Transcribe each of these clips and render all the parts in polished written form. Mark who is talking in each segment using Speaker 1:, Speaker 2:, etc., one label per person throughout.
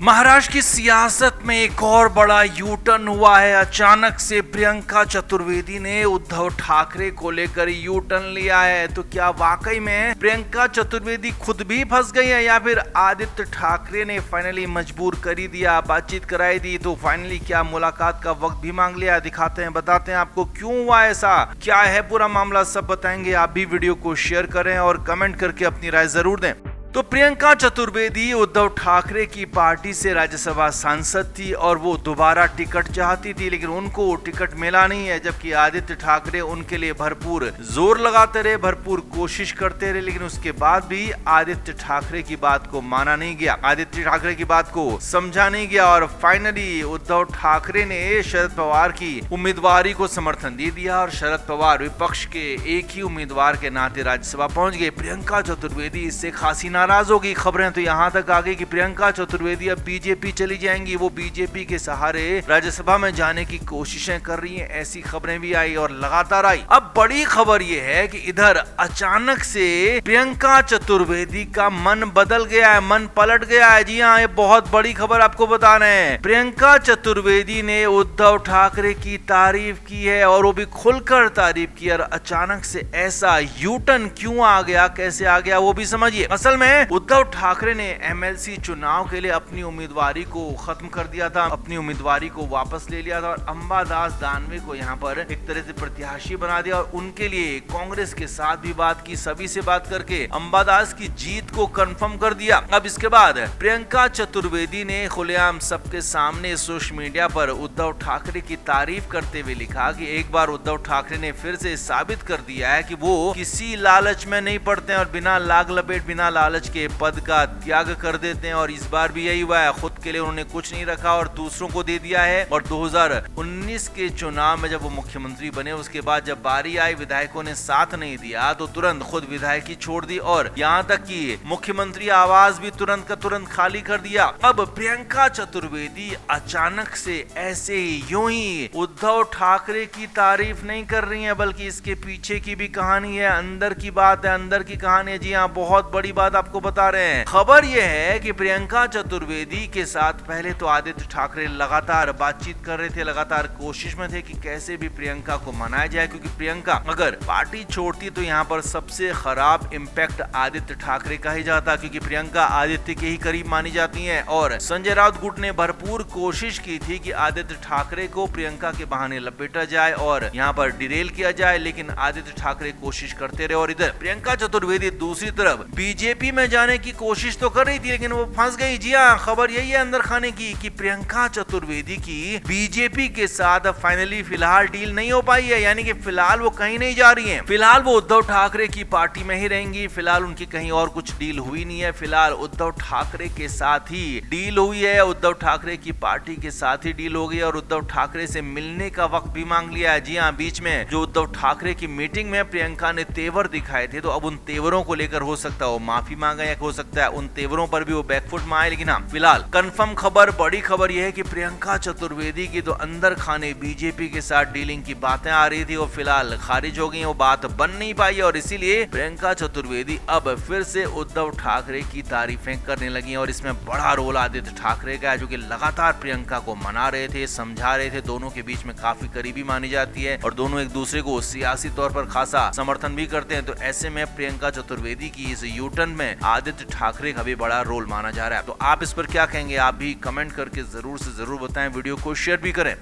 Speaker 1: महाराष्ट्र की सियासत में एक और बड़ा यू टर्न हुआ है। अचानक से प्रियंका चतुर्वेदी ने उद्धव ठाकरे को लेकर यू टर्न लिया है। तो क्या वाकई में प्रियंका चतुर्वेदी खुद भी फंस गई है या फिर आदित्य ठाकरे ने फाइनली मजबूर कर ही दिया, बातचीत कराई दी? तो फाइनली क्या मुलाकात का वक्त भी मांग लिया? दिखाते हैं, बताते हैं आपको क्यों हुआ ऐसा, क्या है पूरा मामला, सब बताएंगे। आप भी वीडियो को शेयर करें और कमेंट करके अपनी राय जरूर दें। तो प्रियंका चतुर्वेदी उद्धव ठाकरे की पार्टी से राज्यसभा सांसद थी और वो दोबारा टिकट चाहती थी, लेकिन उनको टिकट मिला नहीं है। जबकि आदित्य ठाकरे उनके लिए भरपूर जोर लगाते रहे, भरपूर कोशिश करते रहे, लेकिन उसके बाद भी आदित्य ठाकरे की बात को माना नहीं गया, आदित्य ठाकरे की बात को समझा नहीं गया। और फाइनली उद्धव ठाकरे ने शरद पवार की उम्मीदवारी को समर्थन दे दिया और शरद पवार विपक्ष के एक ही उम्मीदवार के नाते राज्यसभा पहुंच गए। प्रियंका चतुर्वेदी इससे खासी नाराज हो गई। खबरें तो यहाँ तक आ गई कि प्रियंका चतुर्वेदी अब बीजेपी चली जाएंगी, वो बीजेपी के सहारे राज्यसभा में जाने की कोशिशें कर रही हैं। ऐसी खबरें भी आई और लगातार आई। अब बड़ी खबर ये है कि इधर अचानक से प्रियंका चतुर्वेदी का मन बदल गया है, मन पलट गया है। जी हाँ, ये बहुत बड़ी खबर आपको बता रहे हैं। प्रियंका चतुर्वेदी ने उद्धव ठाकरे की तारीफ की है और वो भी खुलकर तारीफ की। और अचानक से ऐसा यू टर्न क्यों आ गया, कैसे आ गया, वो भी समझिए। असल में उद्धव ठाकरे ने एमएलसी चुनाव के लिए अपनी उम्मीदवारी को खत्म कर दिया था, अपनी उम्मीदवारी को वापस ले लिया था और अंबादास दानवे को यहाँ पर एक तरह से प्रत्याशी बना दिया। और उनके लिए कांग्रेस के साथ भी बात की, सभी से बात करके अंबादास की जीत को कंफर्म कर दिया। अब इसके बाद प्रियंका चतुर्वेदी ने खुलेआम सबके सामने सोशल मीडिया पर उद्धव ठाकरे की तारीफ करते हुए लिखा कि एक बार उद्धव ठाकरे ने फिर से साबित कर दिया है कि वो किसी लालच में नहीं पड़ते हैं और बिना लाग लपेट, बिना लालच के पद का त्याग कर देते हैं। और इस बार भी यही हुआ है, खुद के लिए उन्होंने कुछ नहीं रखा और दूसरों को दे दिया है। और 2019 के चुनाव में जब वो मुख्यमंत्री बने, उसके बाद जब बारी आई, विधायकों ने साथ नहीं दिया तो तुरंत खुद विधायकी छोड़ दी और यहाँ तक कि मुख्यमंत्री आवास भी तुरंत का तुरंत खाली कर दिया। अब प्रियंका चतुर्वेदी अचानक से ऐसे ही यूं ही उद्धव ठाकरे की तारीफ नहीं कर रही है, बल्कि इसके पीछे की भी कहानी है, अंदर की बात है, अंदर की कहानी है। जी हाँ, बहुत बड़ी बात आपको बता रहे हैं। खबर यह है कि प्रियंका चतुर्वेदी के साथ पहले तो आदित्य ठाकरे लगातार बातचीत कर रहे थे, लगातार कोशिश में थे कि कैसे भी प्रियंका को मनाया जाए, क्योंकि प्रियंका अगर पार्टी छोड़ती तो यहाँ पर सबसे खराब इम्पैक्ट आदित्य ठाकरे का ही जाता, क्योंकि प्रियंका आदित्य के ही करीब मानी जाती है। और संजय राउत गुट ने भरपूर कोशिश की थी कि आदित्य ठाकरे को प्रियंका के बहाने लपेटा जाए और यहाँ पर डिरेल किया जाए, लेकिन आदित्य ठाकरे कोशिश करते रहे। और इधर प्रियंका चतुर्वेदी दूसरी तरफ बीजेपी में जाने की कोशिश तो कर रही थी, लेकिन वो फंस गई। जी हाँ, खबर यही है अंदर खाने की कि प्रियंका चतुर्वेदी की बीजेपी के साथ फाइनली फिलहाल डील नहीं हो पाई है, यानी कि फिलहाल वो कहीं नहीं जा रही हैं। फिलहाल वो उद्धव ठाकरे की पार्टी में ही रहेंगी। फिलहाल उनकी कहीं और कुछ डील हुई नहीं है। फिलहाल उद्धव ठाकरे के साथ ही डील हुई है, उद्धव ठाकरे की पार्टी के साथ ही डील हो गई और उद्धव ठाकरे से मिलने का वक्त भी मांग लिया है। जी हाँ, बीच में जो उद्धव ठाकरे की मीटिंग में प्रियंका ने तेवर दिखाए थे, तो अब उन तेवरों को लेकर हो सकता है वो माफी मांगा, या हो सकता है उन तेवरों पर भी वो बैकफुट में आए। लेकिन हाँ, फिलहाल कंफर्म खबर, बड़ी खबर यह है कि प्रियंका चतुर्वेदी की तो अंदर खाने बीजेपी के साथ डीलिंग की बातें आ रही थी, वो फिलहाल खारिज हो गई, वो बात बन नहीं पाई। और इसीलिए प्रियंका चतुर्वेदी अब फिर से उद्धव ठाकरे की तारीफें करने लगी। और इसमें बड़ा रोल आदित्य ठाकरे का है, जो कि लगातार प्रियंका को मना रहे थे, समझा रहे थे। दोनों के बीच में काफी करीबी मानी जाती है और दोनों एक दूसरे को सियासी तौर पर खासा समर्थन भी करते हैं। तो ऐसे में प्रियंका चतुर्वेदी की इस यू टर्न में आदित्य ठाकरे का भी बड़ा रोल माना जा रहा है। तो आप इस पर क्या कहेंगे, आप भी कमेंट करके जरूर से जरूर बताएं, वीडियो को शेयर भी करें।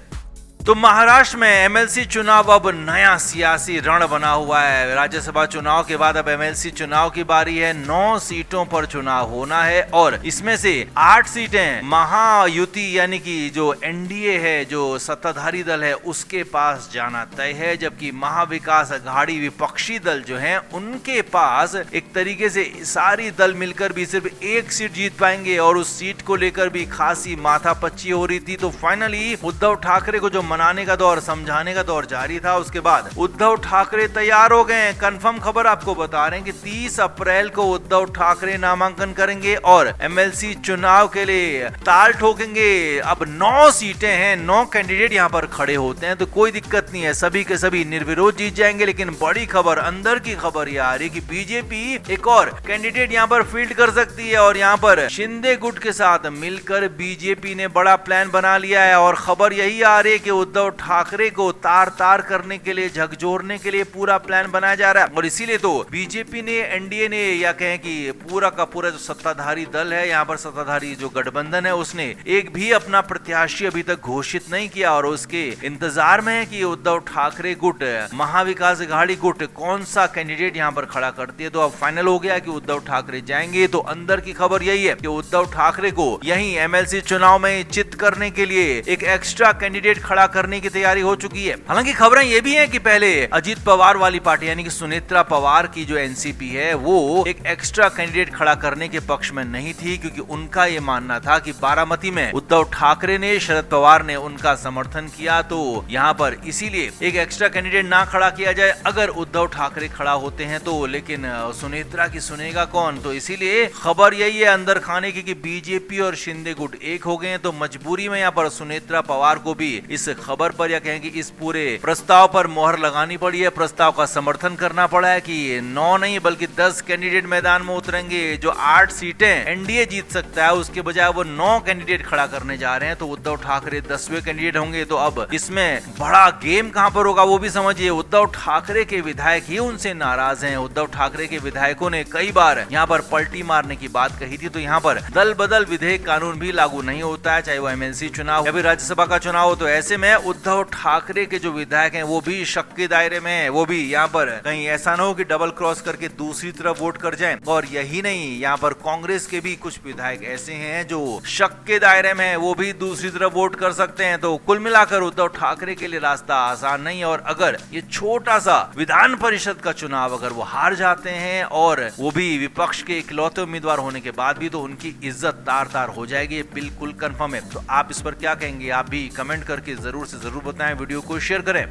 Speaker 1: तो महाराष्ट्र में एमएलसी चुनाव अब नया सियासी रण बना हुआ है। राज्यसभा चुनाव के बाद अब एमएलसी चुनाव की बारी है। 9 सीटों पर चुनाव होना है और इसमें से 8 सीटें महायुति यानी कि जो एनडीए है, जो सत्ताधारी दल है, उसके पास जाना तय है। जबकि महाविकास अघाड़ी विपक्षी दल जो हैं, उनके पास एक तरीके से सारी दल मिलकर भी सिर्फ एक सीट जीत पाएंगे और उस सीट को लेकर भी खासी माथापच्ची हो रही थी। तो फाइनली उद्धव ठाकरे को जो मनाने का दौर, समझाने का दौर जारी था। उसके बाद उद्धव ठाकरे तैयार हो गए। कंफर्म खबर आपको बता रहे हैं कि 30 अप्रैल को उद्धव ठाकरे नामांकन करेंगे और एमएलसी चुनाव के लिए ताल ठोकेंगे। अब 9 सीटें हैं, 9 कैंडिडेट यहाँ पर खड़े होते हैं, तो कोई दिक्कत नहीं है, सभी के सभी निर्विरोध जीत जाएंगे। लेकिन बड़ी खबर, अंदर की खबर ये आ रही है कि बीजेपी एक और कैंडिडेट यहाँ पर फील्ड कर सकती है और यहाँ पर शिंदे गुट के साथ मिलकर बीजेपी ने बड़ा प्लान बना लिया है। और खबर यही आ रही है कि उद्धव ठाकरे को तार तार करने के लिए, झकझोरने के लिए पूरा प्लान बनाया जा रहा है। और इसीलिए तो बीजेपी ने, एनडीए ने, या कहें कि पूरा का पूरा जो सत्ताधारी दल है, यहाँ पर सत्ताधारी जो गठबंधन है, उसने एक भी अपना प्रत्याशी अभी तक घोषित नहीं किया और उसके इंतजार में है कि उद्धव ठाकरे गुट, महाविकास अघाड़ी गुट कौन सा कैंडिडेट यहाँ पर खड़ा करती है। तो अब फाइनल हो गया कि उद्धव ठाकरे जाएंगे। तो अंदर की खबर यही है कि उद्धव ठाकरे को यहीं एमएलसी चुनाव में चित करने के लिए एक एक्स्ट्रा कैंडिडेट खड़ा करने की तैयारी हो चुकी है। हालांकि खबरें ये भी हैं कि पहले अजीत पवार वाली पार्टी यानी कि सुनेत्रा पवार की जो एनसीपी है, वो एक एक्स्ट्रा कैंडिडेट खड़ा करने के पक्ष में नहीं थी, क्योंकि उनका ये मानना था कि बारामती में उद्धव ठाकरे ने, शरद पवार ने उनका समर्थन किया, तो यहाँ पर इसीलिए एक एक्स्ट्रा कैंडिडेट ना खड़ा किया जाए। अगर उद्धव ठाकरे खड़ा होते हैं तो, लेकिन सुनेत्रा की सुनेगा कौन। तो इसीलिए खबर यही है अंदर खाने की कि बीजेपी और शिंदे गुट एक हो गए हैं। तो मजबूरी में यहाँ पर सुनेत्रा पवार को भी इस खबर पर, या कहें कि इस पूरे प्रस्ताव पर मोहर लगानी पड़ी है, प्रस्ताव का समर्थन करना पड़ा है कि 9 नहीं बल्कि 10 कैंडिडेट मैदान में उतरेंगे। जो 8 सीटें एनडीए जीत सकता है, उसके बजाय वो 9 कैंडिडेट खड़ा करने जा रहे हैं। तो उद्धव ठाकरे 10वें कैंडिडेट होंगे। तो अब इसमें बड़ा गेम कहां पर होगा वो भी समझिए। उद्धव ठाकरे के विधायक ही उनसे नाराज हैं। उद्धव ठाकरे के विधायकों ने कई बार यहाँ पर पलटी मारने की बात कही थी। तो यहाँ पर दल बदल विधेयक कानून भी लागू नहीं होता है, चाहे वो एमएलसी चुनाव या फिर राज्यसभा का चुनाव हो। तो ऐसे में उद्धव ठाकरे के जो विधायक हैं वो भी शक के दायरे में है। वो भी यहाँ पर कहीं ऐसा ना हो कि डबल क्रॉस करके दूसरी तरफ वोट कर जाएं। और यही नहीं, यहाँ पर कांग्रेस के भी कुछ विधायक ऐसे हैं जो शक के दायरे में है, वो भी दूसरी तरफ वोट कर सकते हैं। तो कुल मिलाकर उद्धव ठाकरे के लिए रास्ता आसान नहीं है। और अगर ये छोटा सा विधान परिषद का चुनाव अगर वो हार जाते हैं, और वो भी विपक्ष के इकलौते उम्मीदवार होने के बाद भी, तो उनकी इज्जत तार तार हो जाएगी, ये बिल्कुल कंफर्म है। तो आप इस पर क्या कहेंगे, आप भी कमेंट करके जरूर से जरूर बताएं। वीडियो को शेयर करें।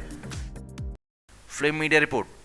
Speaker 1: Flame media report.